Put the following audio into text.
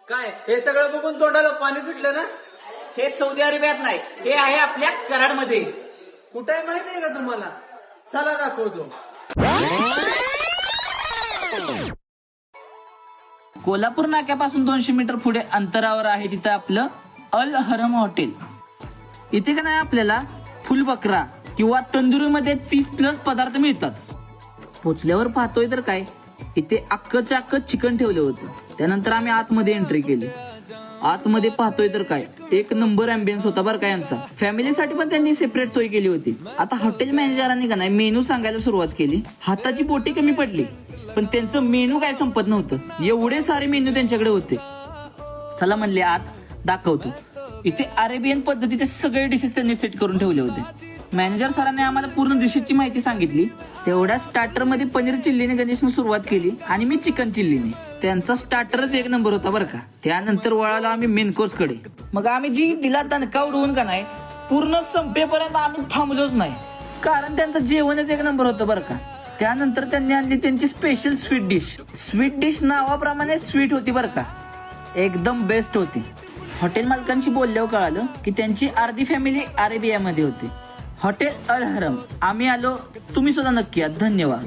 काय हे सगळं बघून तोंडाला पाणी सुटलं ना? हे सौदी अरेबियात नाही, हे आहे आपल्या कराडमध्ये. कुठे माहित आहे का तुम्हाला? चला दाखवतो. कोल्हापूर नाक्यापासून 200 मीटर पुढे अंतरावर आहे तिथं आपलं अल हरम हॉटेल. इथे का नाही आपल्याला फुल बकरा किंवा तंदुरीमध्ये 30+ पदार्थ मिळतात. पोचल्यावर पाहतोय तर काय, इथे अक्कच्या अक्क चिकन ठेवलं होतं. त्यानंतर आम्ही आतमध्ये एंट्री केली. आतमध्ये पाहतोय तर काय, एक नंबर अँबियन्स होता बरं का यांचा. फॅमिलीसाठी पण त्यांनी सेपरेट सोय केली होती. आता हॉटेल मॅनेजरांनी का नाही मेनू सांगायला सुरुवात केली. हाताची बोटी कमी पडली, पण त्यांचं मेनू काय संपत नव्हतं. एवढे सारे मेनू त्यांच्याकडे होते. चला म्हणले आत दाखवतो. इथे अरेबियन पद्धतीचे सगळे डिशेस त्यांनी सेट करून ठेवले होते. मॅनेजर सरांनी आम्हाला पूर्ण डिशेसची माहिती सांगितली. तेवढ्या स्टार्टर मध्ये पनीर चिल्लीने गणेशने सुरुवात केली आणि मी चिकन चिल्लीने. त्यांचा स्टार्टरच एक नंबर होता बरं का. त्यानंतर वळाला आम्ही मेन कोर्स कडे. मग आम्ही जी दिला दणका उडवून का नाही, पूर्ण संपेपर्यंत आम्ही थांबलोच नाही, कारण त्यांचं जेवणच एक नंबर होतं बरं का. त्यानंतर त्यांनी आणली त्यांची special sweet dish. Sweet dish नावाप्रमाणे स्वीट होती बरं का, एकदम बेस्ट होती. हॉटेल मालकांशी बोलल्यावर कळालं की त्यांची अर्धी फॅमिली अरेबियामध्ये होती. हॉटेल अल हरम. आम्ही आलो, तुम्ही सुद्धा नक्की या. धन्यवाद.